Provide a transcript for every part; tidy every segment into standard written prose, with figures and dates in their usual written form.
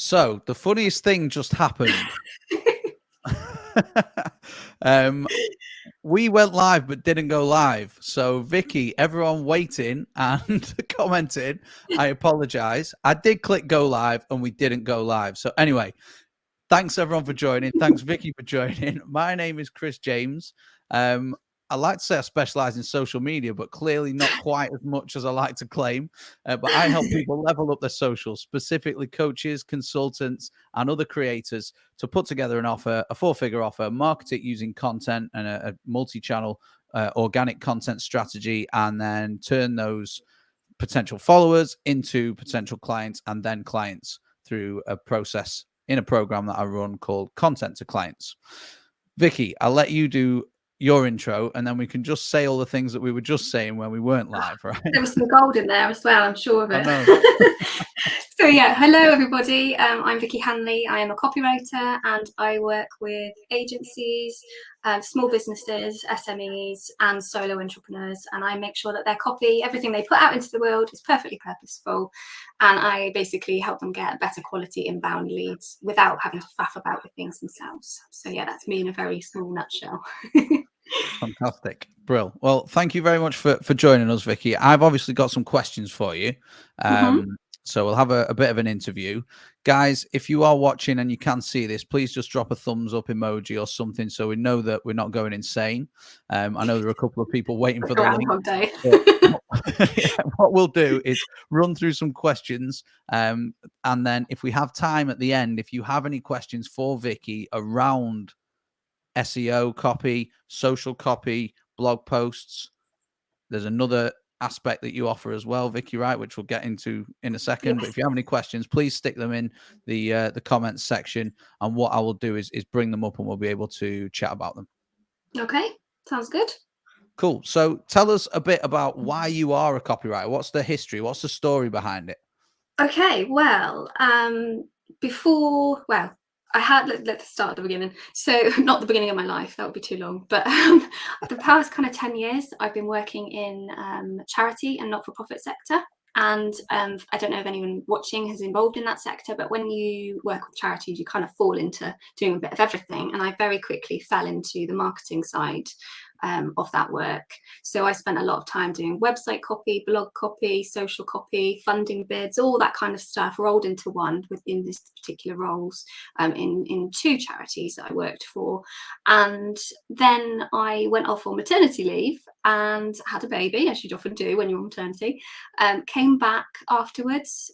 So the funniest thing just happened. We went live but didn't go live. So Vicky, everyone waiting and commenting, I apologize. I did click go live and we didn't go live. So anyway, thanks everyone for joining. Thanks Vicky for joining. My name is Chris James. I like to say I specialize in social media, but clearly not quite as much as I like to claim. But I help people level up their socials, specifically coaches, consultants, and other creators to put together an offer, a 4-figure offer, market it using content and a multi-channel organic content strategy, and then turn those potential followers into potential clients and then clients through a process in a program that I run called Content to Clients. Vicky, I'll let you do your intro and then we can just say all the things that we were just saying when we weren't live, right? There was some gold in there as well, I'm sure of it. So yeah, hello everybody. I'm Vicki Handley. I am a copywriter and I work with agencies, small businesses, SMEs and solo entrepreneurs, and I make sure that their copy, everything they put out into the world, is perfectly purposeful, and I basically help them get better quality inbound leads without having to faff about with things themselves. So yeah, that's me in a very small nutshell. Fantastic. Brill. Well, thank you very much for joining us, Vicky. I've obviously got some questions for you. So we'll have a bit of an interview. Guys, if you are watching and you can see this, please just drop a thumbs up emoji or something so we know that we're not going insane. I know there are a couple of people waiting for the link. What we'll do is run through some questions. And then if we have time at the end, if you have any questions for Vicky around SEO copy, social copy, blog posts, there's another aspect that you offer as well, Vicky, right, which we'll get into in a second. Yes. But if you have any questions, please stick them in the comments section, and what I will do is bring them up and we'll be able to chat about them. Okay, sounds good. Cool. So tell us a bit about why you are a copywriter. What's the history? What's the story behind it? Okay, well, let's start at the beginning. So not the beginning of my life, that would be too long, but the past kind of 10 years, I've been working in charity and not-for-profit sector. And I don't know if anyone watching is involved in that sector, but when you work with charities, you kind of fall into doing a bit of everything. And I very quickly fell into the marketing side of that work. So I spent a lot of time doing website copy, blog copy, social copy, funding bids, all that kind of stuff rolled into one within this particular roles in 2 charities that I worked for. And then I went off on maternity leave and had a baby, as you'd often do when you're on maternity. Came back afterwards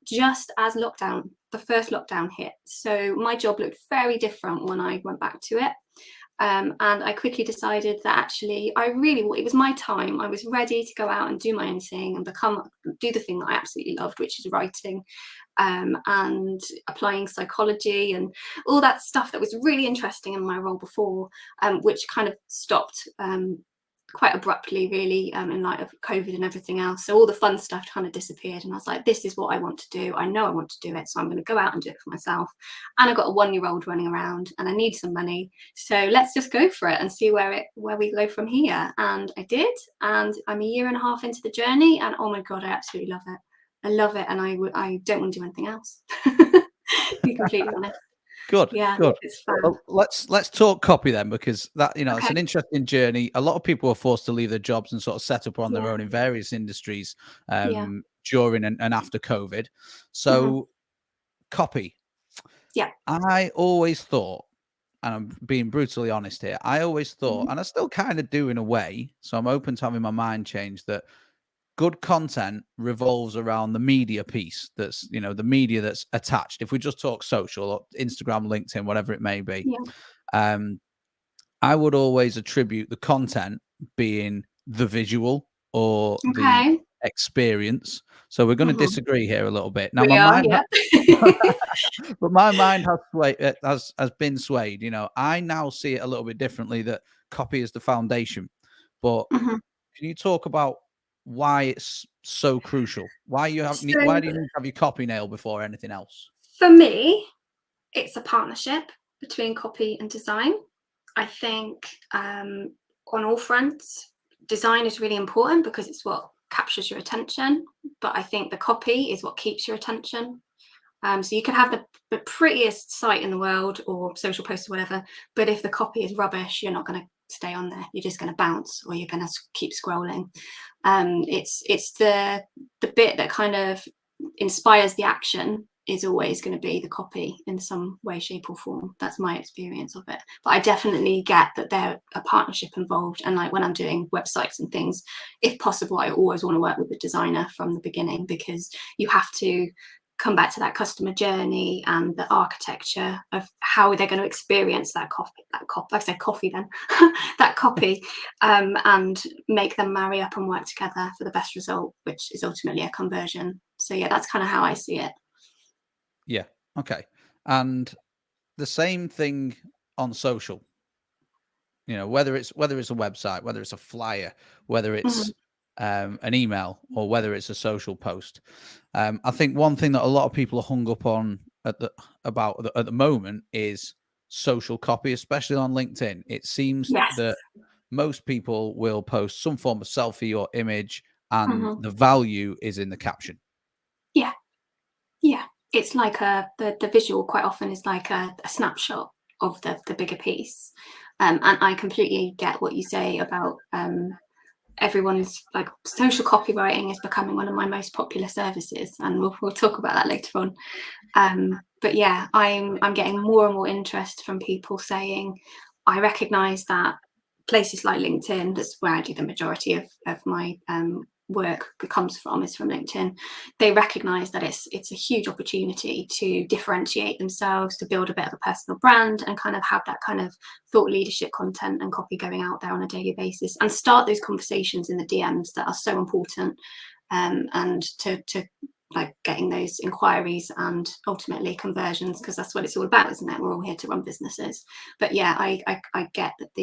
just as the first lockdown hit. So my job looked very different when I went back to it. And I quickly decided that actually it was my time. I was ready to go out and do my own thing and do the thing that I absolutely loved, which is writing and applying psychology and all that stuff that was really interesting in my role before, which kind of stopped quite abruptly, really, in light of COVID and everything else. So all the fun stuff kind of disappeared, and I was like, this is what I want to do. I know I want to do it, so I'm going to go out and do it for myself. And I've got a 1-year-old running around and I need some money, so let's just go for it and see where we go from here. And I did, and I'm 1.5 years into the journey, and oh my god, I absolutely love it. I love it, and I don't want to do anything else. To be completely honest. Good. Yeah, good. It's fun. Well, let's talk copy then, because that, it's an interesting journey. A lot of people are forced to leave their jobs and sort of set up on their own in various industries during and after COVID. So copy. Yeah. I always thought, and I'm being brutally honest here, I always thought, and I still kind of do in a way, so I'm open to having my mind changed, that good content revolves around the media piece. That's, the media that's attached. If we just talk social or Instagram, LinkedIn, whatever it may be, I would always attribute the content being the visual or the experience. So we're going to disagree here a little bit. Now, but my mind has been swayed. I now see it a little bit differently, that copy is the foundation. But can you talk about why it's so crucial? Why do you need to have your copy nailed before anything else? For me, it's a partnership between copy and design. I think on all fronts, design is really important because it's what captures your attention. But I think the copy is what keeps your attention. So you could have the prettiest site in the world or social post or whatever, but if the copy is rubbish, you're not going to stay on there. You're just going to bounce, or you're going to keep scrolling. It's the bit that kind of inspires the action is always going to be the copy in some way, shape, or form. That's my experience of it. But I definitely get that there's a partnership involved. And like when I'm doing websites and things, if possible, I always want to work with the designer from the beginning, because you have to come back to that customer journey and the architecture of how they're going to experience that copy, and make them marry up and work together for the best result, which is ultimately a conversion. So yeah, that's kind of how I see it. Yeah. Okay. And the same thing on social, whether it's a website, whether it's a flyer, whether it's an email, or whether it's a social post. I think one thing that a lot of people are hung up on at the moment is social copy, especially on LinkedIn. It seems Yes. that most people will post some form of selfie or image, and Mm-hmm. the value is in the caption. Yeah. Yeah. It's like the visual quite often is like a snapshot of the bigger piece. And I completely get what you say about everyone's like social copywriting is becoming one of my most popular services, and we'll talk about that later on. But yeah, I'm getting more and more interest from people saying, I recognize that places like LinkedIn, that's where I do the majority of my work comes from, is from LinkedIn. They recognize that it's a huge opportunity to differentiate themselves, to build a bit of a personal brand, and kind of have that kind of thought leadership content and copy going out there on a daily basis, and start those conversations in the DMs that are so important, and to like getting those inquiries and ultimately conversions, because that's what it's all about, isn't it? We're all here to run businesses. But yeah, I get that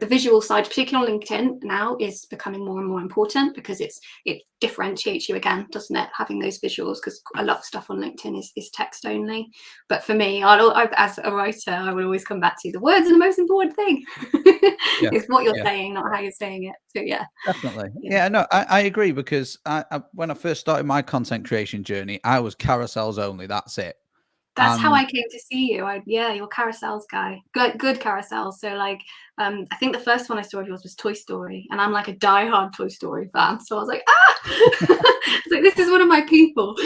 the visual side, particularly on LinkedIn now, is becoming more and more important, because it differentiates you again, doesn't it? Having those visuals, because a lot of stuff on LinkedIn is text only. But for me, as a writer, I will always come back to the words are the most important thing. Yeah. It's what you're saying, not how you're saying it. So yeah. Definitely. Yeah, no, I agree, because when I first started my content creation journey, I was carousels only. That's it. That's how And I came to see you. You're carousels guy. Good carousels. So like, I think the first one I saw of yours was Toy Story, and I'm like a diehard Toy Story fan. So I was like, so this is one of my people.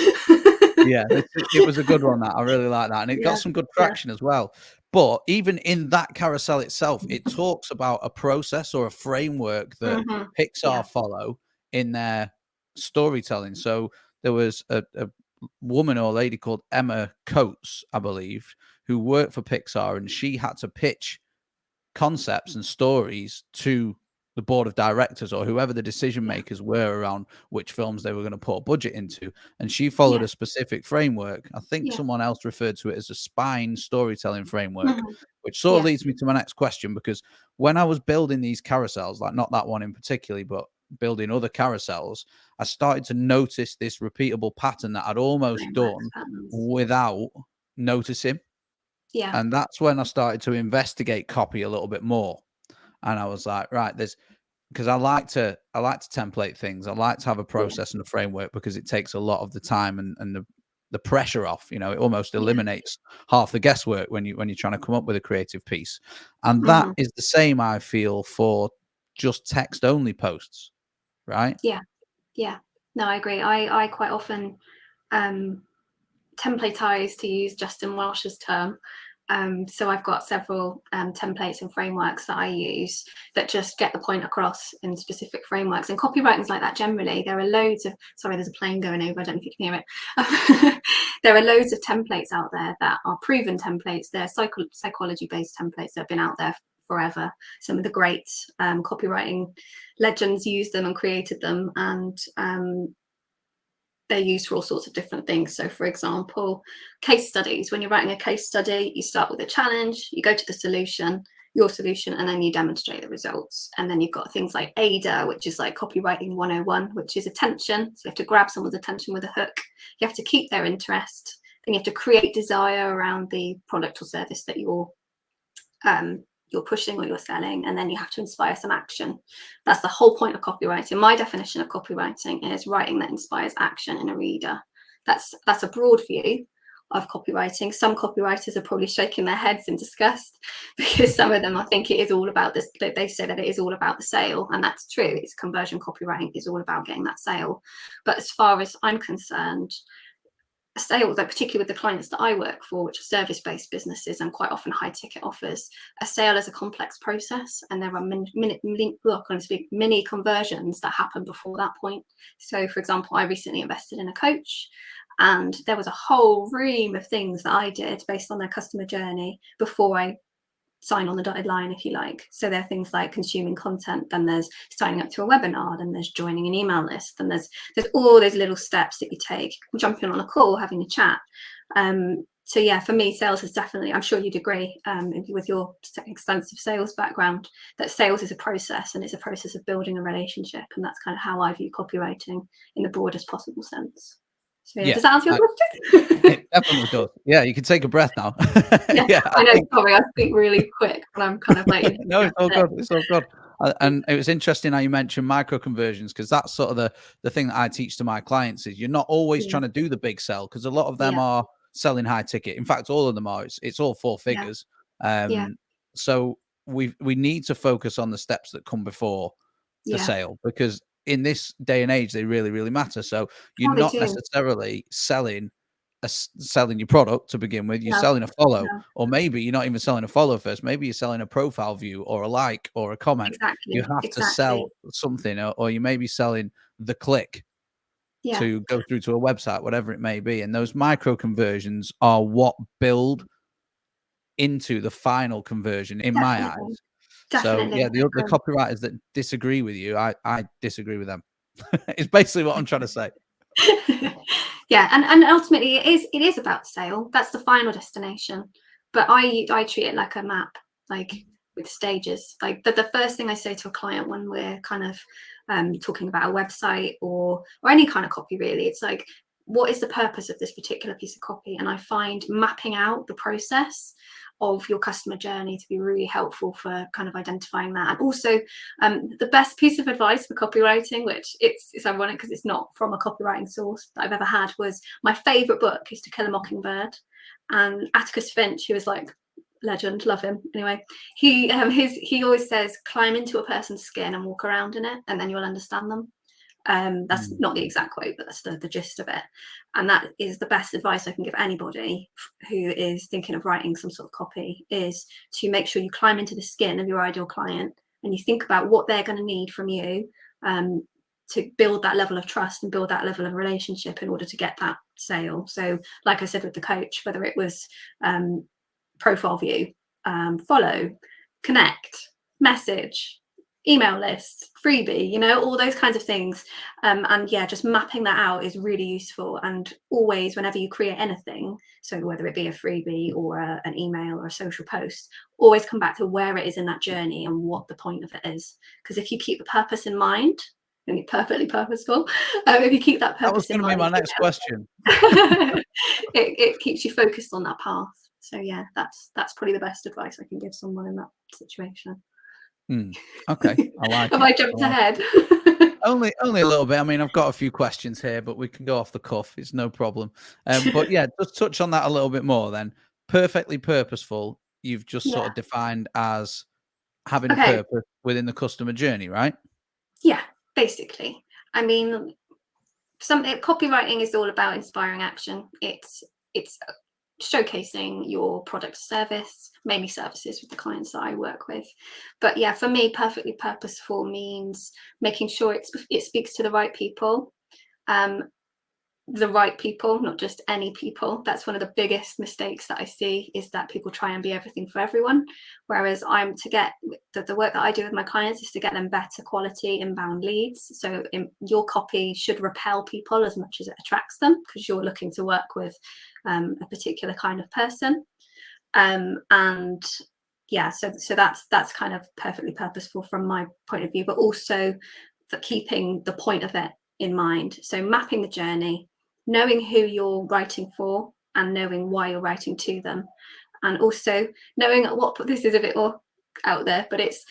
yeah, it was a good one. That I really like that, and it got Yeah, some good yeah. traction as well. But even in that carousel itself, it talks about a process or a framework that Yeah, Pixar follow in their storytelling. So there was a woman or lady called Emma Coates, I believe, who worked for Pixar, and she had to pitch concepts and stories to the board of directors, or whoever the decision yeah, makers were around which films they were going to put a budget into. And she followed yeah, a specific framework. I think yeah. someone else referred to it as a spine storytelling framework, which sort of Yeah, leads me to my next question, because when I was building these carousels, like not that one in particular, but building other carousels, I started to notice this repeatable pattern that I'd almost frameworks, done patterns. without noticing. Yeah, And that's when I started to investigate copy a little bit more. And I was like, right, because I like to template things. I like to have a yeah, process and a framework, because it takes a lot of the time and the pressure off. It almost yeah. eliminates half the guesswork when you're trying to come up with a creative piece. And that is the same, I feel, for just text only posts, right? Yeah, yeah. No, I agree. I quite often templatize, to use Justin Welsh's term. So I've got several templates and frameworks that I use that just get the point across in specific frameworks. And copywriting's like that generally. There are loads of, sorry, there's a plane going over, I don't know if you can hear it. There are loads of templates out there that are proven templates. They're psychology-based templates that have been out there forever. Some of the great copywriting legends used them and created them, and they're used for all sorts of different things. So for example, case studies. When you're writing a case study, you start with a challenge, you go to the solution, your solution, and then you demonstrate the results. And then you've got things like AIDA, which is like copywriting 101, which is attention. So you have to grab someone's attention with a hook. You have to keep their interest. Then you have to create desire around the product or service that you're pushing or you're selling, and then you have to inspire some action. That's the whole point of copywriting. My definition of copywriting is writing that inspires action in a reader. That's a broad view, of copywriting. Some copywriters are probably shaking their heads in disgust because some of them, I think it is all about this. They say that it is all about the sale, and that's true. It's conversion copywriting is all about getting that sale. But as far as I'm concerned, a sale, like particularly with the clients that I work for, which are service-based businesses and quite often high-ticket offers, a sale is a complex process, and there are mini conversions that happen before that point. So, for example, I recently invested in a coach, and there was a whole ream of things that I did based on their customer journey before I sign on the dotted line, if you like. So there are things like consuming content, then there's signing up to a webinar, then there's joining an email list, then there's all those little steps that you take, jumping on a call, having a chat. So yeah, for me, sales is definitely, I'm sure you'd agree with your extensive sales background, that sales is a process, and it's a process of building a relationship. And that's kind of how I view copywriting in the broadest possible sense. So yeah, does that answer your question? It definitely does. Yeah, you can take a breath now. Yeah, I know. Sorry, I speak really quick, but I'm kind of like no, it's all good. It's all good. And it was interesting how you mentioned micro conversions, because that's sort of the thing that I teach to my clients is you're not always trying to do the big sell, because a lot of them are selling high ticket. In fact, all of them are. It's all four figures. So we need to focus on the steps that come before the sale, because in this day and age, they really, really matter. So you're not necessarily selling your product to begin with. You're selling a follow, or maybe you're not even selling a follow first. Maybe you're selling a profile view or a like or a comment. You have to sell something, or you may be selling the click to go through to a website, whatever it may be. And those micro conversions are what build into the final conversion in my eyes. So yeah, the copywriters that disagree with you, I disagree with them. It's basically what I'm trying to say. Yeah, and ultimately it is about sale. That's the final destination. But I treat it like a map, like with stages. Like the first thing I say to a client when we're kind of talking about a website or any kind of copy, really, it's like, what is the purpose of this particular piece of copy? And I find mapping out the process of your customer journey to be really helpful for kind of identifying that. And also the best piece of advice for copywriting, which it's ironic because it's not from a copywriting source that I've ever had, was my favorite book is To Kill a Mockingbird. And Atticus Finch, who is like legend, love him. Anyway, he always says, climb into a person's skin and walk around in it, and then you'll understand them. That's not the exact quote, but that's the gist of it. And that is the best advice I can give anybody who is thinking of writing some sort of copy, is to make sure you climb into the skin of your ideal client and you think about what they're going to need from you to build that level of trust and build that level of relationship in order to get that sale. So like I said with the coach, whether it was profile view, follow, connect, message, email list, freebie, all those kinds of things. And yeah, just mapping that out is really useful. And always, whenever you create anything, so whether it be a freebie or an email or a social post, always come back to where it is in that journey and what the point of it is. Because if you keep the purpose in mind, and you're perfectly purposeful, if you keep that purpose in mind, that was going to be my next question. it keeps you focused on that path. So yeah, that's probably the best advice I can give someone in that situation. Okay, I like Have it. I jumped ahead? Only a little bit. I mean, I've got a few questions here, but we can go off the cuff. It's no problem. But yeah, just touch on that a little bit more then. Perfectly purposeful, you've just sort of defined as having a purpose within the customer journey, right? Yeah, basically. I mean, copywriting is all about inspiring action. It's showcasing your product service, mainly services with the clients that I work with. But yeah, for me, perfectly purposeful means making sure it speaks to the right people. The right people, not just any people. That's one of the biggest mistakes that I see, is that people try and be everything for everyone. Whereas the work that I do with my clients is to get them better quality inbound leads. So your copy should repel people as much as it attracts them, because you're looking to work with a particular kind of person. And yeah, so that's kind of perfectly purposeful from my point of view, but also for keeping the point of it in mind. So mapping the journey, knowing who you're writing for and knowing why you're writing to them. And also knowing this is a bit more out there, but it's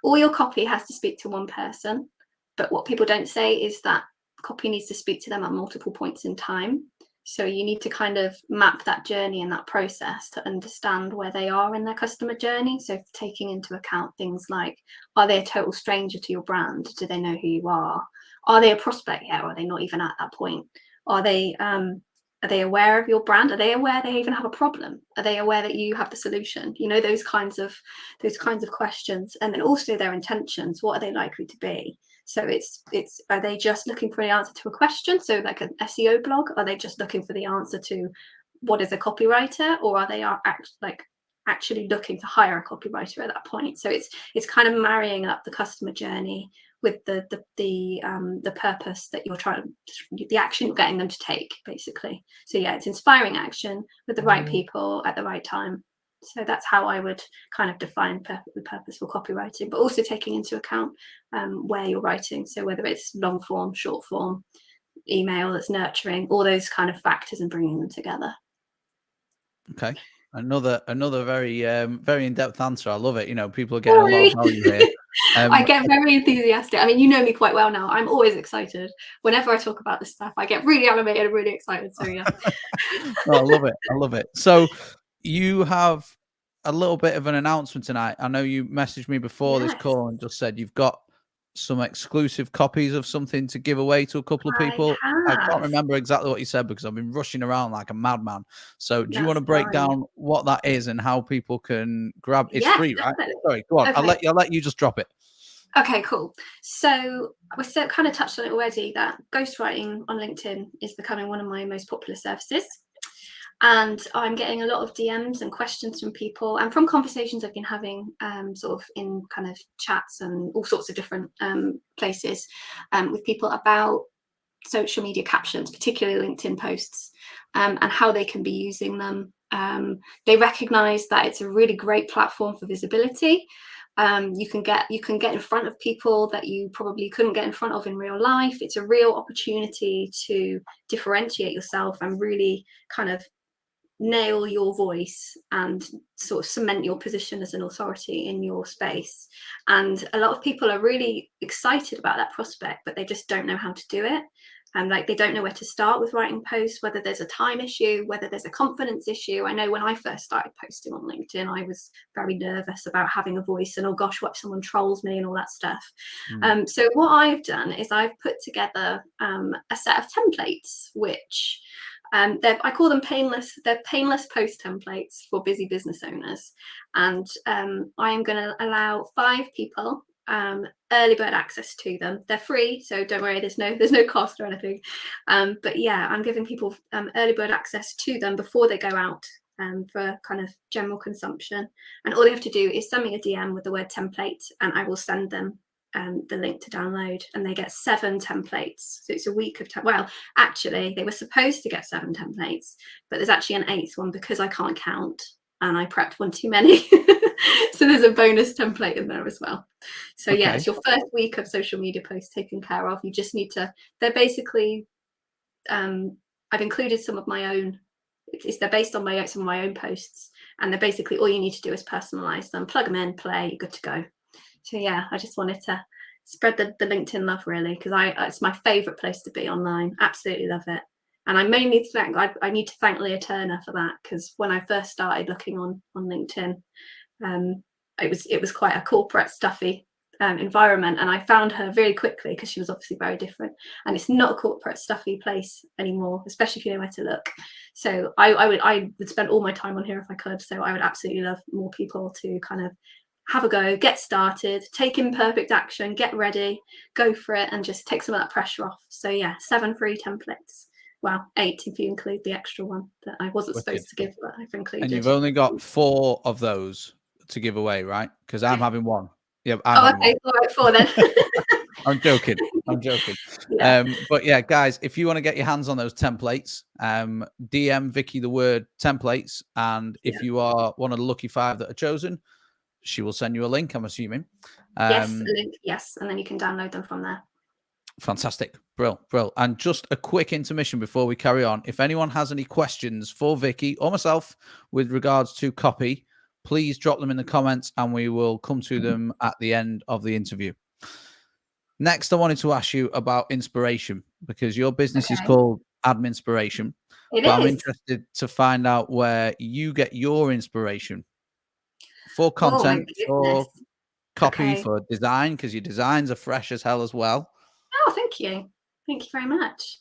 all your copy has to speak to one person. But what people don't say is that copy needs to speak to them at multiple points in time. So you need to kind of map that journey and that process to understand where they are in their customer journey. So taking into account things like, are they a total stranger to your brand? Do they know who you are? Are they a prospect yet? Or are they not even at that point? Are they aware of your brand? Are they aware they even have a problem? Are they aware that you have the solution? You know, those kinds of questions. And then also their intentions. What are they likely to be? So it's are they just looking for the answer to a question? So like an SEO blog, are they just looking for the answer to what is a copywriter, or are they actually looking to hire a copywriter at that point? So it's kind of marrying up the customer journey with the purpose that you're trying, the action you're getting them to take, basically. So yeah, it's inspiring action with the right people at the right time. So that's how I would kind of define purposeful copywriting, but also taking into account where you're writing. So whether it's long form, short form, email that's nurturing, all those kind of factors, and bringing them together. Okay. Another very very in-depth answer. I love it. You know, people are getting a lot of value here. I get very enthusiastic. I mean, you know me quite well now. I'm always excited. Whenever I talk about this stuff, I get really animated and really excited. So yeah. I love it. I love it. So you have a little bit of an announcement tonight. I know you messaged me before this call and just said you've got some exclusive copies of something to give away to a couple of people. I can't remember exactly what you said because I've been rushing around like a madman. So do you want to break down what that is and how people can grab? It's free, right? Sorry, go on. Okay. I'll let you just drop it. Okay, cool. So we kind of touched on it already, that ghostwriting on LinkedIn is becoming one of my most popular services. And I'm getting a lot of DMs and questions from people, and from conversations I've been having sort of in kind of chats and all sorts of different places with people about social media captions, particularly LinkedIn posts, and how they can be using them. They recognize that it's a really great platform for visibility. You can get in front of people that you probably couldn't get in front of in real life. It's a real opportunity to differentiate yourself and really kind of nail your voice and sort of cement your position as an authority in your space. And a lot of people are really excited about that prospect, but they just don't know how to do it. And like, they don't know where to start with writing posts, whether there's a time issue, whether there's a confidence issue. I know when I first started posting on LinkedIn, I was very nervous about having a voice and, oh gosh, what if someone trolls me and all that stuff. So what I've done is I've put together a set of templates, which I call them painless. They're painless post templates for busy business owners. And I am going to allow 5 people early bird access to them. They're free, so don't worry, there's no cost or anything. But yeah, I'm giving people early bird access to them before they go out for kind of general consumption. And all they have to do is send me a DM with the word template, and I will send them the link to download, and they get 7 templates. So it's a week of well, actually they were supposed to get 7 templates, but there's actually an 8th one because I can't count and I prepped one too many. So there's a bonus template in there as well. So yeah, it's your first week of social media posts taken care of. You just need to, they're basically I've included some of my own, they're based on some of my own posts, and they're basically, all you need to do is personalize them, plug them in, play, you're good to go. So yeah, I just wanted to spread the LinkedIn love, really, because it's my favorite place to be online. Absolutely love it. And I mainly I need to thank Leah Turner for that, because when I first started looking on LinkedIn, it was quite a corporate, stuffy environment, and I found her very quickly because she was obviously very different. And it's not a corporate, stuffy place anymore, especially if you know where to look. So I would spend all my time on here if I could. So I would absolutely love more people to kind of have a go, get started, take imperfect action, get ready, go for it, and just take some of that pressure off. So yeah, 7 free templates. Well, 8 if you include the extra one that I wasn't supposed to give, but I've included. And you've only got 4 of those to give away, right? Because I'm having 1. Yeah, okay, all right, 4 then. I'm joking. Yeah. But yeah, guys, if you want to get your hands on those templates, DM Vicki the word templates, and if you are one of the lucky 5 that are chosen, she will send you a link, I'm assuming. Yes, a link, yes, and then you can download them from there. Fantastic. Brill. And just a quick intermission before we carry on. If anyone has any questions for Vicki or myself with regards to copy, please drop them in the comments and we will come to them at the end of the interview. Next, I wanted to ask you about inspiration, because your business is called Inspiration. It but I'm is. interested to find out where you get your inspiration for Oh my content, goodness. for copy, Okay. for design, because your designs are fresh as hell as well. Oh, thank you. Thank you very much.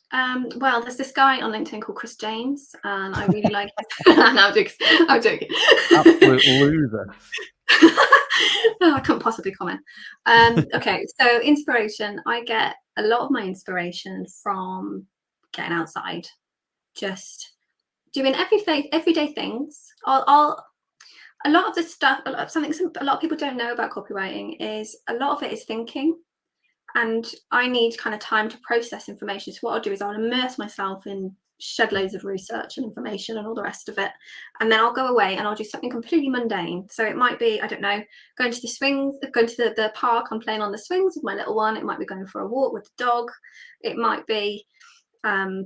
Well, there's this guy on LinkedIn called Chris James, and I really like his. No, I'm joking. I'm joking. Absolute loser. Oh, I couldn't possibly comment. Okay, so inspiration. I get a lot of my inspiration from getting outside, just doing everyday things. A lot of the stuff, a lot of people don't know about copywriting is a lot of it is thinking. And I need kind of time to process information. So what I'll do is I'll immerse myself in shed loads of research and information and all the rest of it. And then I'll go away and I'll do something completely mundane. So it might be, I don't know, going to the swings, going to the park and playing on the swings with my little one. It might be going for a walk with the dog. It might be, I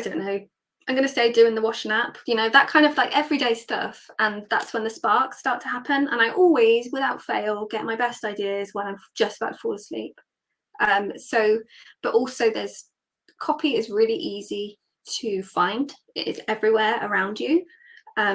don't know, I'm going to say doing the washing up, that kind of like everyday stuff. And that's when the sparks start to happen. And I always, without fail, get my best ideas when I'm just about to fall asleep. But also there's copy is really easy to find. It is everywhere around you.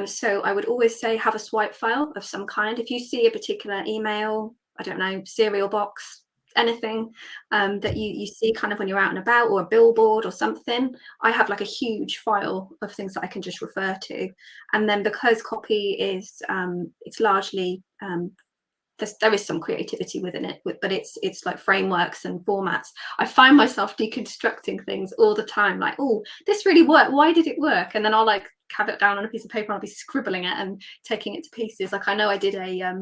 So I would always say have a swipe file of some kind. If you see a particular email, I don't know, cereal box, anything that you see kind of when you're out and about, or a billboard or something, I have like a huge file of things that I can just refer to. And then because copy is it's largely there is some creativity within it, but it's like frameworks and formats. I find myself deconstructing things all the time, like, oh, this really worked, why did it work? And then I'll like have it down on a piece of paper and I'll be scribbling it and taking it to pieces. Like I know I did a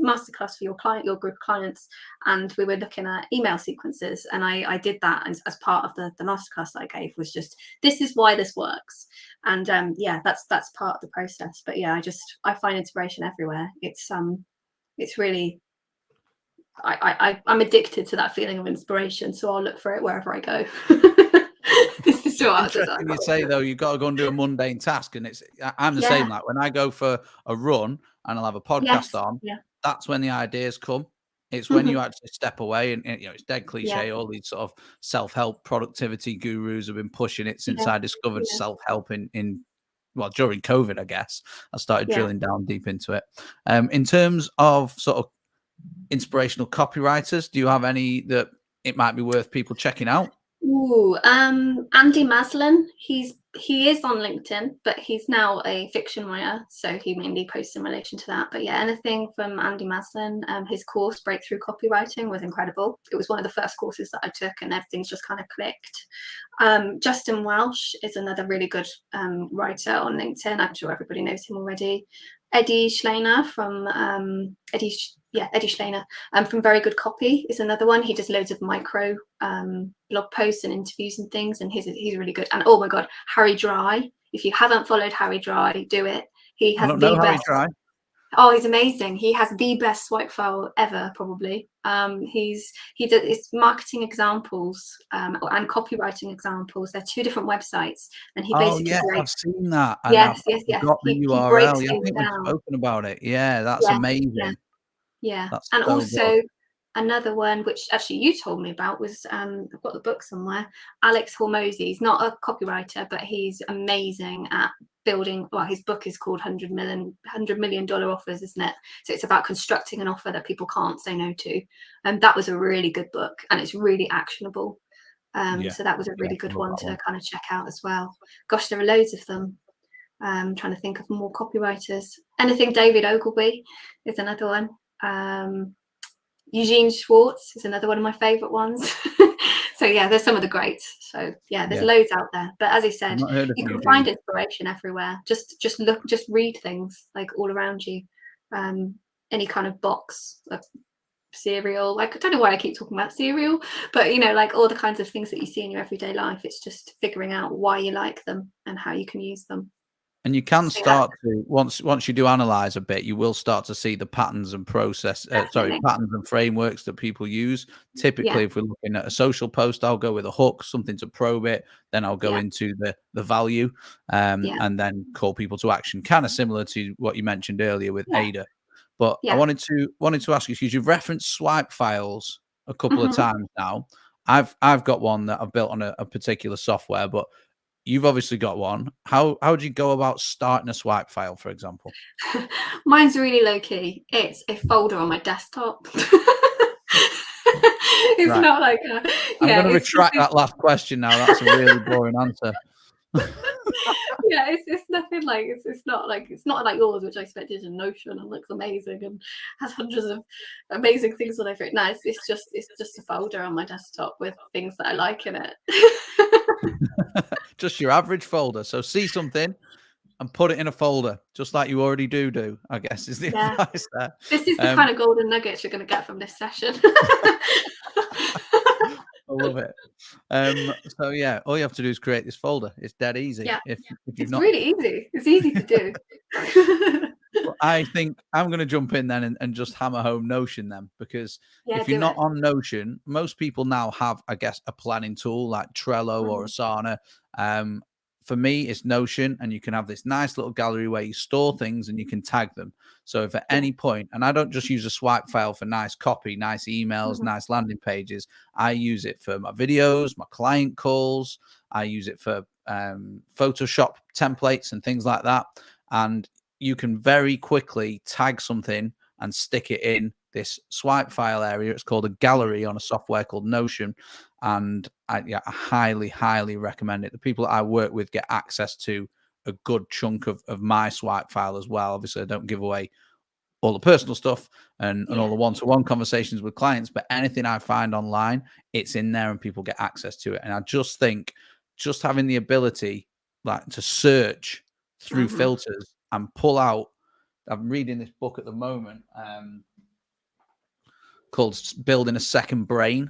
masterclass for your group of clients, and we were looking at email sequences, and I did that as part of the masterclass that I gave, was just, this is why this works. And yeah, that's part of the process. But yeah, I find inspiration everywhere. It's really, I'm addicted to that feeling of inspiration, so I'll look for it wherever I go. This is short answer. Interesting you say though, you've got to go and do a mundane task, and I'm the Yeah. same. Like when I go for a run and I'll have a podcast Yes. on, Yeah. that's when the ideas come. It's when you actually step away, and it's dead cliche. Yeah. All these sort of self-help productivity gurus have been pushing it since Yeah. I discovered Yeah. self-help well, during COVID, I guess. I started Yeah. drilling down deep into it. In terms of sort of inspirational copywriters, do you have any that it might be worth people checking out? Ooh, Andy Maslin. He is on LinkedIn, but he's now a fiction writer, so he mainly posts in relation to that. But yeah, anything from Andy Maslin. His course Breakthrough Copywriting was incredible. It was one of the first courses that I took, and everything's just kind of clicked. Justin Welsh is another really good writer on LinkedIn. I'm sure everybody knows him already. Eddie Schleiner from Eddie Schleiner from Very Good Copy is another one. He does loads of micro blog posts and interviews and things, and he's really good. And oh my god, Harry Dry. If you haven't followed Harry Dry, do it. He has I don't know the how you best. try. Oh, he's amazing. He has the best swipe file ever, probably. He does marketing examples and copywriting examples. They're two different websites, and he Oh basically yes, I've breaks. seen that, and I've Yes. got the He URL. breaks Yeah, I things think we've down. spoken about it. Yeah, that's Yeah, yeah. amazing. Yeah, That's and so good. also another one which actually you told me about was I've got the book somewhere. Alex Hormozy. He's not a copywriter, but he's amazing at building. Well, his book is called $100 million offers, isn't it? So it's about constructing an offer that people can't say no to. And that was a really good book, and it's really actionable. Yeah, So that was a yeah, really good love one that to one. kind of check out as well. Gosh, there are loads of them. Trying to think of more copywriters. Anything David Ogilvy is another one. Eugene Schwartz is another one of my favorite ones. So yeah, there's some of the greats. So yeah, there's loads out there. But as I I've said, not heard of you can Eugene. find inspiration everywhere. Just look, just read things like all around you. Any kind of box of cereal. Like I don't know why I keep talking about cereal, but like all the kinds of things that you see in your everyday life. It's just figuring out why you like them and how you can use them. And you can start to once you do analyze a bit, you will start to see the patterns and patterns and frameworks that people use. Typically, if we're looking at a social post, I'll go with a hook, something to probe it. Then I'll go into the value, and then call people to action. Kind of similar to what you mentioned earlier with Ada. But I wanted to ask you, because you've referenced swipe files a couple of times now. I've got one that I've built on a particular software, but you've obviously got one. How do you go about starting a swipe file, for example? Mine's really low key. It's a folder on my desktop. It's Right. not like I'm going to it's retract that last question now. That's a really boring answer. yeah, it's nothing like it's not like yours, which I expected in Notion and looks amazing and has hundreds of amazing things all over it. No, it's just a folder on my desktop with things that I like in it. Just your average folder. So see something and put it in a folder, just like you already do, I guess, is the Yeah, advice there. this is the kind of golden nuggets you're going to get from this session. I love it. So yeah, all you have to do is create this folder. It's dead easy. Yeah, If you've it's not, really easy. It's easy to do. well, I think I'm going to jump in then and just hammer home Notion then, because Yeah, if you're do not it. on Notion, most people now have, I guess, a planning tool like Trello or Asana. For me, it's Notion, and you can have this nice little gallery where you store things and you can tag them. So if at Yeah. any point, and I don't just use a swipe file for nice copy, nice emails, nice landing pages, I use it for my videos, my client calls, I use it for Photoshop templates and things like that. And you can very quickly tag something and stick it in this swipe file area. It's called a gallery on a software called Notion. And I highly, highly recommend it. The people that I work with get access to a good chunk of my swipe file as well. Obviously, I don't give away all the personal stuff and all the one-to-one conversations with clients, but anything I find online, it's in there and people get access to it. And I just think just having the ability like to search through filters and pull out, I'm reading this book at the moment called Building a Second Brain,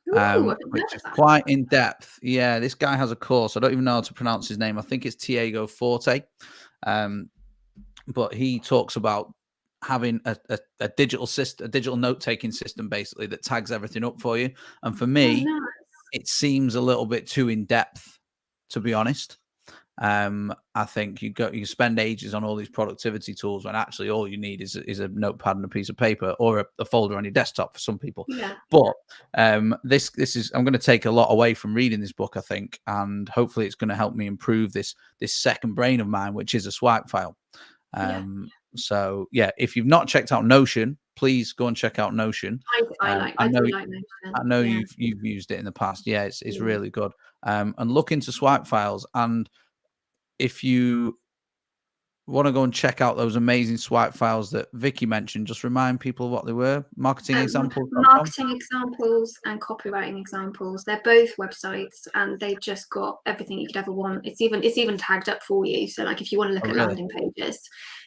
Ooh, I've never which is that. quite in depth. Yeah, this guy has a course. I don't even know how to pronounce his name. I think it's Tiago Forte. But he talks about having a digital system, a digital note-taking system, basically, that tags everything up for you. And for Oh, me, nice. it seems a little bit too in depth, to be honest. I think you spend ages on all these productivity tools when actually all you need is a notepad and a piece of paper, or a folder on your desktop for some people. Yeah. But this is, I'm going to take a lot away from reading this book, I think, and hopefully it's going to help me improve this second brain of mine, which is a swipe file. So yeah, if you've not checked out Notion, please go and check out Notion. I do like Notion. I know Yeah. you've used it in the past. Yeah, it's really good. And look into swipe files. And if you want to go and check out those amazing swipe files that Vicki mentioned, just remind people what they were. Marketingexamples.com. Marketing examples and copywriting examples. They're both websites, and they've just got everything you could ever want. It's even tagged up for you. So like if you want to look at landing pages,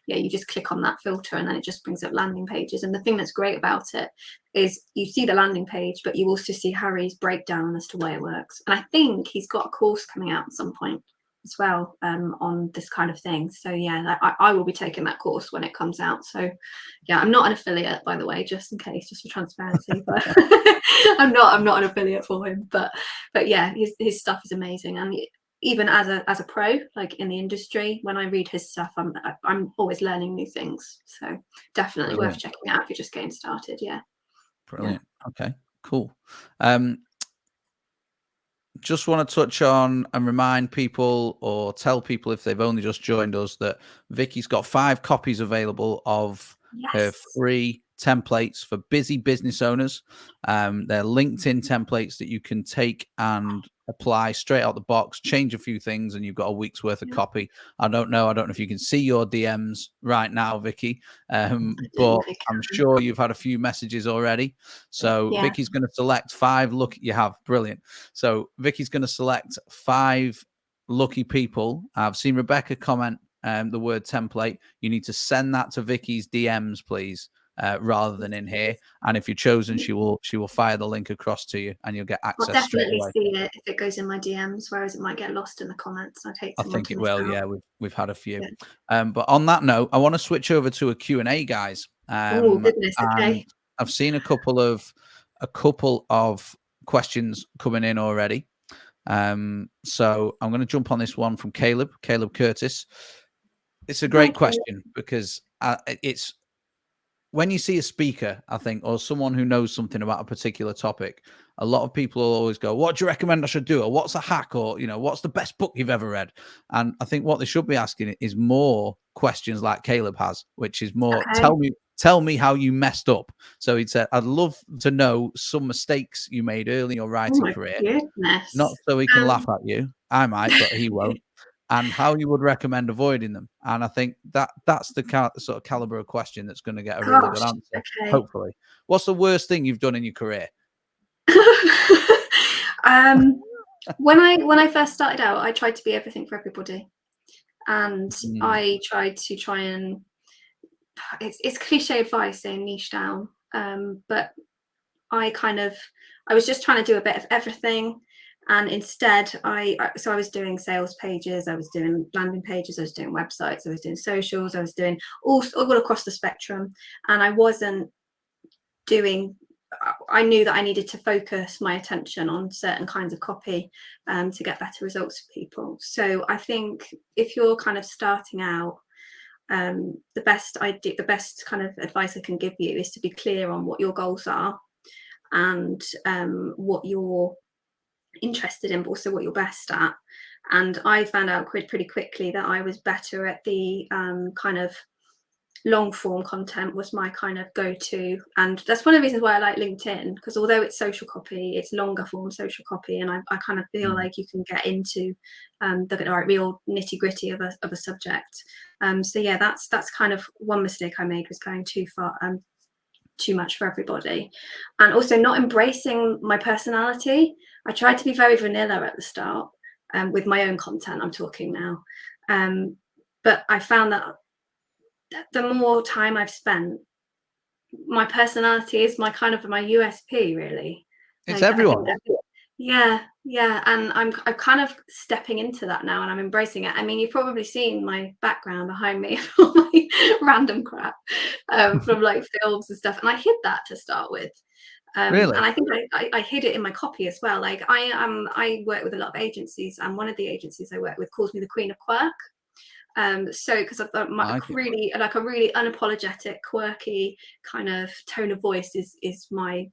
yeah, you just click on that filter and then it just brings up landing pages. And the thing that's great about it is you see the landing page, but you also see Harry's breakdown as to why it works. And I think he's got a course coming out at some point as well on this kind of thing. So yeah, I will be taking that course when it comes out. So yeah, I'm not an affiliate, by the way, just in case, just for transparency. But I'm not an affiliate for him. But yeah, his stuff is amazing. And even as a pro, like in the industry, when I read his stuff, I'm always learning new things. So definitely worth checking out if you're just getting started. Yeah. Brilliant. Yeah. Okay, cool. Just want to touch on and remind people, or tell people if they've only just joined us, that Vicki's got 5 copies available of her free templates for busy business owners. They're LinkedIn templates that you can take and apply straight out the box, change a few things, and you've got a week's worth of copy. I don't know if you can see your DMs right now, Vicki, but I'm sure you've had a few messages already. So Vicki's going to select 5. Look, you have, brilliant. So Vicki's going to select 5 lucky people. I've seen Rebecca comment the word template. You need to send that to Vicki's DMs, please. Rather than in here, and if you're chosen, she will fire the link across to you, and you'll get access. I'll definitely see it if it goes in my DMs, whereas it might get lost in the comments. I think it will. Yeah, we've had a few. But on that note, I want to switch over to a Q&A, guys. Oh goodness, okay. I've seen a couple of questions coming in already. So I'm going to jump on this one from Caleb Curtis. It's a great question because it's when you see a speaker, I think, or someone who knows something about a particular topic, a lot of people will always go, what do you recommend I should do? Or what's a hack? Or, what's the best book you've ever read? And I think what they should be asking is more questions like Caleb has, which is more, Okay. tell me how you messed up. So he'd said, I'd love to know some mistakes you made early in your Oh writing my career, goodness. not so he can laugh at you. I might, but he won't. And how you would recommend avoiding them. And I think that's the sort of caliber of question that's going to get a really good Gosh. answer, Okay. hopefully. What's the worst thing you've done in your career? When I first started out, I tried to be everything for everybody, and I tried to and it's cliche advice saying niche down, but I was just trying to do a bit of everything. And instead, I was doing sales pages, I was doing landing pages, I was doing websites, I was doing socials, I was doing all across the spectrum. And I knew that I needed to focus my attention on certain kinds of copy to get better results for people. So I think if you're kind of starting out, the best kind of advice I can give you is to be clear on what your goals are and what you're interested in, but also what you're best at. And I found out pretty quickly that I was better at the kind of long form content was my kind of go-to. And that's one of the reasons why I like LinkedIn, because although it's social copy, it's longer form social copy, and I kind of feel like you can get into the real nitty gritty of a subject. So yeah, that's kind of one mistake I made, was going too far, too much for everybody, and also not embracing my personality. I tried to be very vanilla at the start with my own content, I'm talking now, but I found that the more time I've spent, my personality is my USP, really. It's Like, I think everyone. yeah, and I'm kind of stepping into that now, and I'm embracing it. I mean, you've probably seen my background behind me, all my random crap from like films and stuff, and I hid that to start with. And Really? I think I hid it in my copy as well. Like I work with a lot of agencies, and one of the agencies I work with calls me the Queen of Quirk. So because I've got a really unapologetic, quirky kind of tone of voice is my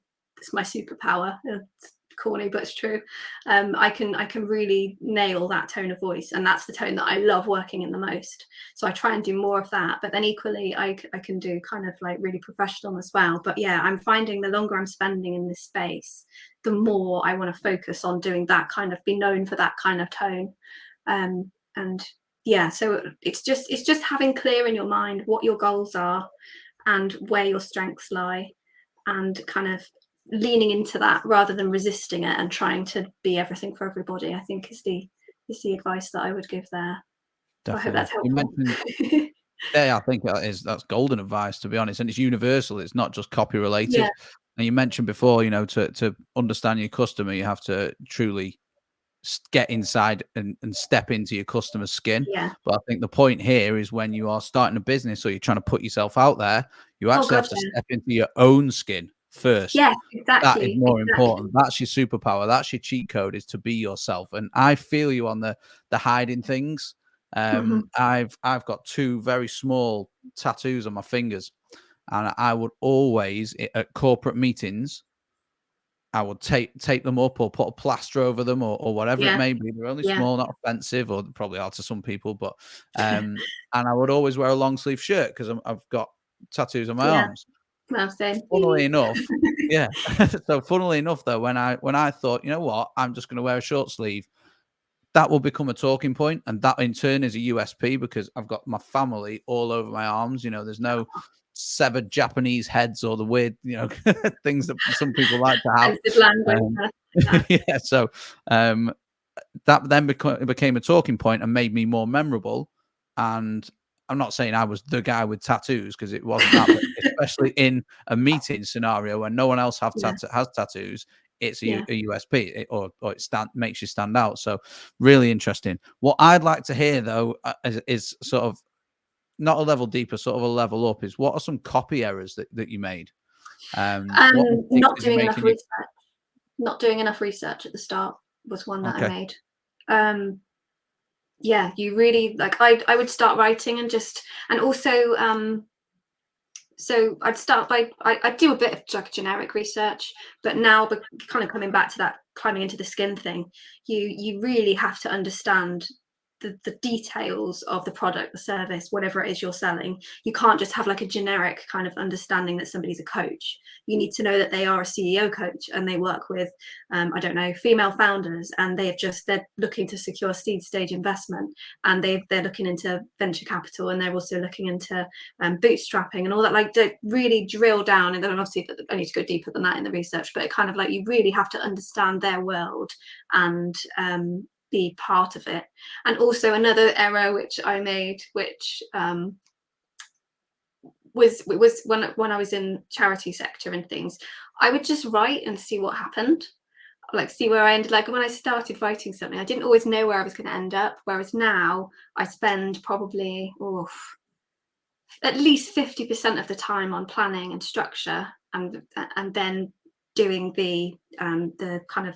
superpower. It's corny, but it's true. I can really nail that tone of voice, and that's the tone that I love working in the most. So I try and do more of that, but then equally I can do kind of like really professional as well. But yeah, I'm finding the longer I'm spending in this space, the more I want to focus on doing that kind of, be known for that kind of tone. And yeah, so it's just having clear in your mind what your goals are and where your strengths lie, and kind of leaning into that rather than resisting it and trying to be everything for everybody, I think is the advice that I would give there. So I hope that's Definitely. You helpful. mentioned, yeah, I think that's golden advice, to be honest, and it's universal. It's not just copy Yeah, related. And you mentioned before, to understand your customer, you have to truly get inside and step into your customer's skin. yeah. But I think the point here is, when you are starting a business or you're trying to put yourself out there, you Oh actually God, have to yeah. step into your own skin first. Yes, That is exactly, more exactly. important. That's your superpower. That's your cheat code, is to be yourself. And I feel you on the hiding things. Mhm. I've got two very small tattoos on my fingers, and I would always, at corporate meetings, I would tape them up or put a plaster over them, or whatever it Yeah, may be. They're only yeah. small, not offensive, or they probably are to some people, but and I would always wear a long sleeve shirt because I've got tattoos on my Yeah. arms. Well, same. Funnily enough, yeah. So funnily enough, though, when I thought, you know what, I'm just going to wear a short sleeve, that will become a talking point, and that in turn is a USP, because I've got my family all over my arms. There's no severed Japanese heads or the weird, things that some people like to have. Offensive language. Um, Yeah. yeah, so that then became a talking point and made me more memorable. And I'm not saying I was the guy with tattoos, because it wasn't that, but especially in a meeting scenario when no one else has Yeah, tattoos, it's yeah. a USP, or it makes you stand out. So really interesting. What I'd like to hear, though, is sort of not a level deeper, sort of a level up, is what are some copy errors that you made? What mistakes Not did you doing make enough in your... research. Not doing enough research at the start was one that I Okay. made. Yeah, you really, like, I would start writing and also So I'd start by, I'd do a bit of like generic research, but now kind of coming back to that climbing into the skin thing, you really have to understand the details of the product, the service, whatever it is you're selling. You can't just have like a generic kind of understanding that somebody's a coach. You need to know that they are a CEO coach and they work with, I don't know, female founders, and they're looking to secure seed stage investment, and they're looking into venture capital, and they're also looking into bootstrapping and all that. Like, to really drill down, and then obviously I need to go deeper than that in the research, but it kind of like, you really have to understand their world and be part of it. And also another error which I made, which was when I was in charity sector and things, I would just write and see what happened, like see where I ended. Like when I started writing something, I didn't always know where I was going to end up, whereas now I spend probably at least 50% of the time on planning and structure, and then doing the kind of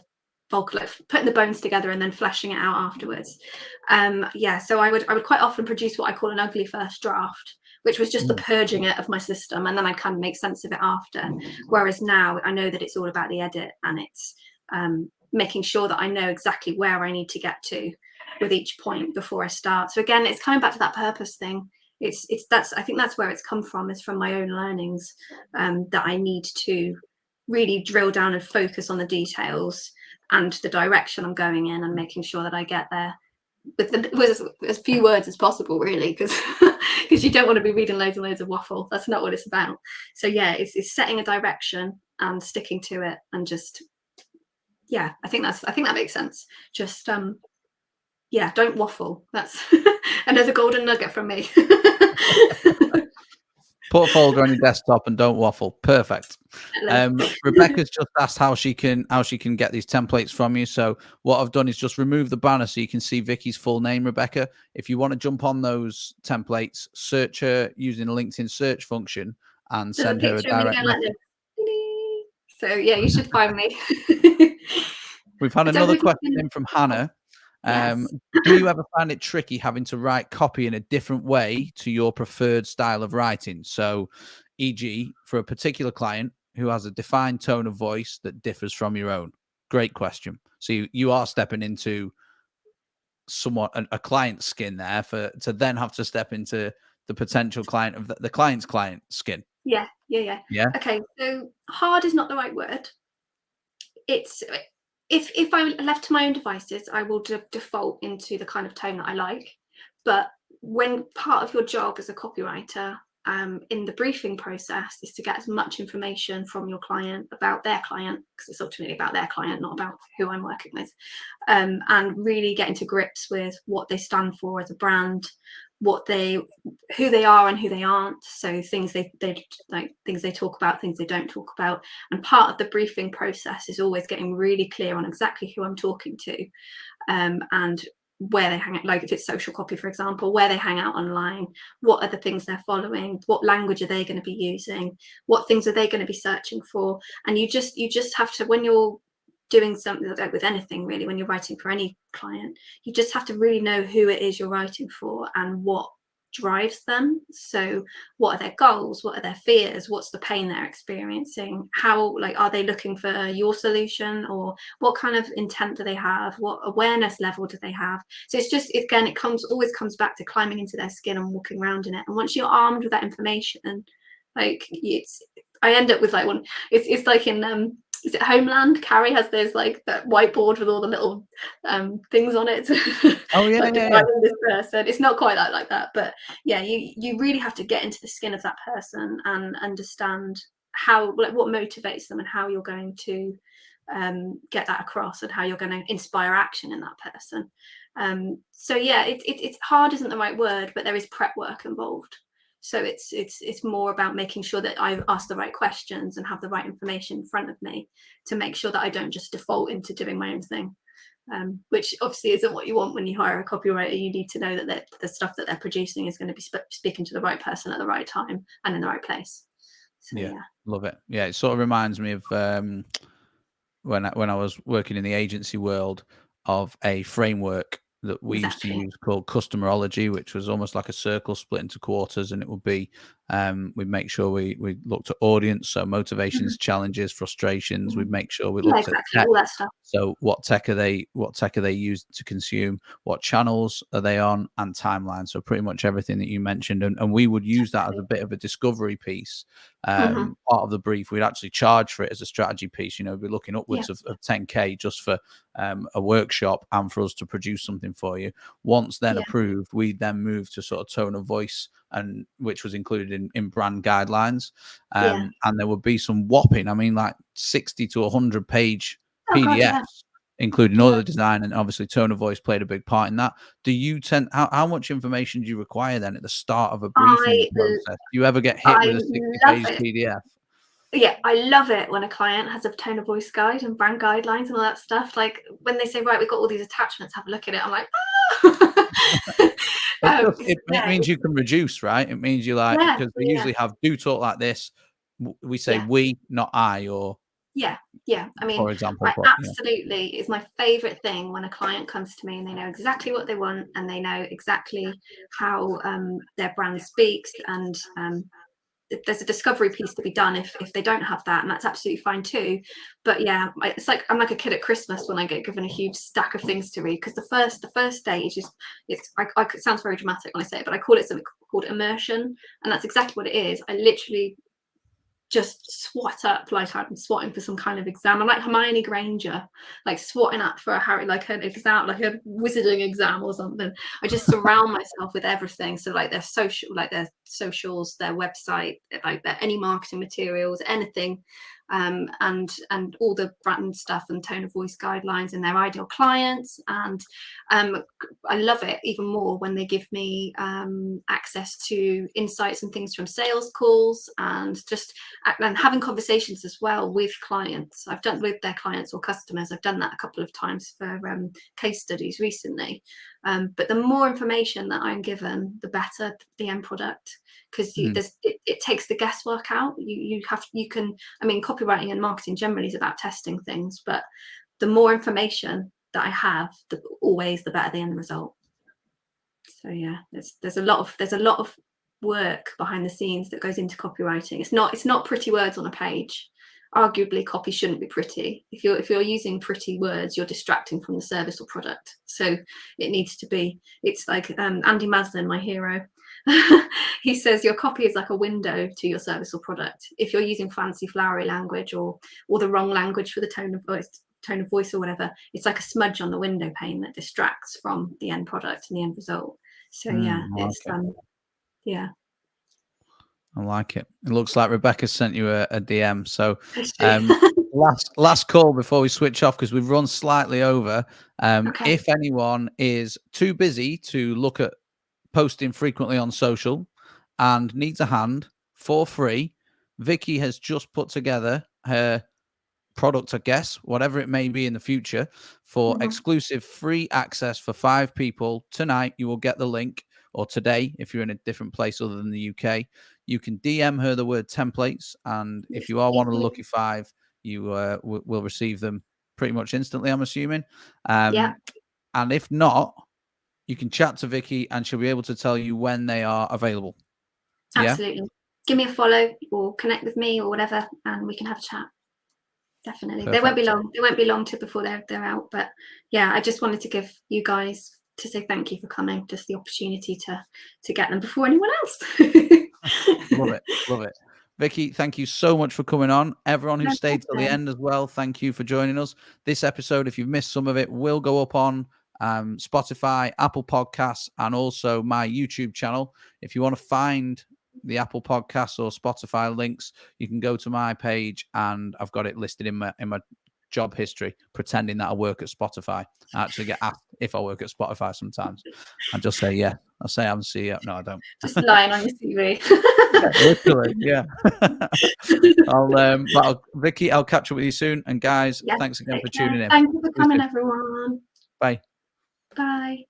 bulk, like putting the bones together and then fleshing it out afterwards. So I would quite often produce what I call an ugly first draft, which was just the purging it of my system, and then I'd kind of make sense of it after. Whereas now I know that it's all about the edit, and it's making sure that I know exactly where I need to get to with each point before I start. So again, it's coming back to that purpose thing. I think that's where it's come from, is from my own learnings, that I need to really drill down and focus on the details and the direction I'm going in, and making sure that I get there with as few words as possible, really, because you don't want to be reading loads and loads of waffle. That's not what it's about. So yeah, it's setting a direction and sticking to it, and just, yeah, I think that makes sense. Just don't waffle. That's another golden nugget from me. Put a folder on your desktop and don't waffle. Perfect. Rebecca's just asked how she can get these templates from you. So what I've done is just remove the banner so you can see Vicky's full name, Rebecca. If you want to jump on those templates, search her using a LinkedIn search function and send her a direct message. So yeah, you should find me. We've had another question in from Hannah. Yes. Do you ever find it tricky having to write copy in a different way to your preferred style of writing? So, e.g., for a particular client who has a defined tone of voice that differs from your own? Great question. So you are stepping into somewhat a client's skin there to then have to step into the potential client of the client's client skin. Yeah. Okay, so hard is not the right word. It's, if I'm left to my own devices, I will default into the kind of tone that I like. But when part of your job as a copywriter, in the briefing process, is to get as much information from your client about their client, because it's ultimately about their client, not about who I'm working with, and really getting to grips with what they stand for as a brand, who they are and who they aren't. So things they like, things they talk about, things they don't talk about. And part of the briefing process is always getting really clear on exactly who I'm talking to, and where they hang out. Like if it's social copy, for example, where they hang out online, what are the things they're following, what language are they going to be using, what things are they going to be searching for. And you just have to, when you're doing something like with anything really, when you're writing for any client, you just have to really know who it is you're writing for and what drives them. So what are their goals, what are their fears, what's the pain they're experiencing, how, like, are they looking for your solution, or what kind of intent do they have, what awareness level do they have. So it's just, again, it always comes back to climbing into their skin and walking around in it. And once you're armed with that information, like, I end up with like one, it's like in is it Homeland? Carrie has those, like, that whiteboard with all the little things on it. Oh yeah, like, yeah. this person. It's not quite like that, but yeah, you really have to get into the skin of that person and understand how, like, what motivates them and how you're going to get that across, and how you're going to inspire action in that person. So yeah, it's hard isn't the right word, but there is prep work involved. So it's more about making sure that I ask the right questions and have the right information in front of me to make sure that I don't just default into doing my own thing, which obviously isn't what you want when you hire a copywriter. You need to know that the stuff that they're producing is going to be speaking to the right person at the right time and in the right place. So, yeah, love it. Yeah, it sort of reminds me of when I was working in the agency world, of a framework that we used to use called customerology, which was almost like a circle split into quarters, and it would be We make sure we looked at audience, so motivations, challenges, frustrations. We make sure we Yeah, looked at exactly. tech. All that stuff. So what tech are they used to consume? What channels are they on? And timeline. So pretty much everything that you mentioned. And we would use that as a bit of a discovery piece. Part of the brief, we'd actually charge for it as a strategy piece. We'd be looking upwards of 10K just for a workshop and for us to produce something for you. Once then approved, we then move to sort of tone of voice, and which was included in brand guidelines. And there would be some whopping, I mean, like 60 to 100 page PDFs, including all the design, and obviously tone of voice played a big part in that. Do you tend, how much information do you require then at the start of a briefing process? Do you ever get hit with a 60-page PDF? Yeah, I love it when a client has a tone of voice guide and brand guidelines and all that stuff. Like when they say, right, we've got all these attachments, have a look at it. I'm like, it means you can reduce, right? It means you like, because we usually have do talk like this. We say we, not I, or I mean, for example, absolutely is my favorite thing when a client comes to me and they know exactly what they want and they know exactly how their brand speaks, and there's a discovery piece to be done if they don't have that, and that's absolutely fine too. But yeah, it's like I'm like a kid at Christmas when I get given a huge stack of things to read, because the first day is just, it sounds very dramatic when I say it, but I call it something called immersion, and that's exactly what it is. I literally just swat up like I'm swatting for some kind of exam. I'm like Hermione Granger, like swatting up for like an exam, like a wizarding exam or something. I just surround myself with everything. So like their socials, their website, like their any marketing materials, anything, and all the brand stuff and tone of voice guidelines and their ideal clients. And I love it even more when they give me access to insights and things from sales calls, and having conversations as well with clients. I've done with their clients or customers. I've done that a couple of times for case studies recently. But the more information that I'm given, the better the end product, because it takes the guesswork out. You can, I mean, copywriting and marketing generally is about testing things, but the more information that I have, always the better the end result. So yeah, there's a lot of work behind the scenes that goes into copywriting. It's not pretty words on a page. Arguably, copy shouldn't be pretty. If you're using pretty words, you're distracting from the service or product. So it needs to be. It's like Andy Maslin, my hero. He says your copy is like a window to your service or product. If you're using fancy flowery language or the wrong language for the tone of voice or whatever, it's like a smudge on the window pane that distracts from the end product and the end result. So yeah. I like it. It looks like Rebecca sent you a DM. So last call before we switch off, because we've run slightly over. Okay. If anyone is too busy to look at posting frequently on social and needs a hand for free, Vicki has just put together her product, I guess, whatever it may be in the future, for exclusive free access for 5 people. Tonight, you will get the link, or today, if you're in a different place other than the UK. You can DM her the word templates, and if you are one of the lucky 5, you will receive them pretty much instantly, I'm assuming. And if not, you can chat to Vicki and she'll be able to tell you when they are available. Absolutely. Give me a follow or connect with me or whatever, and we can have a chat. Definitely. Perfect. They won't be long to before they're out. But yeah, I just wanted to give you guys to say thank you for coming. Just the opportunity to get them before anyone else. Love it. Vicki, thank you so much for coming on. Everyone who stayed till the end as well, thank you for joining us. This episode, if you've missed some of it, will go up on Spotify, Apple Podcasts, and also my YouTube channel. If you want to find the Apple Podcasts or Spotify links, you can go to my page, and I've got it listed in my job history, pretending that I work at Spotify. I actually get asked if I work at Spotify sometimes. I just say, yeah. I say I'm CEO. No, I don't. Just lying on your CV. Literally, yeah. Vicki, I'll catch up with you soon. And guys, thanks again for tuning in. Thank you for coming, everyone. Bye. Bye.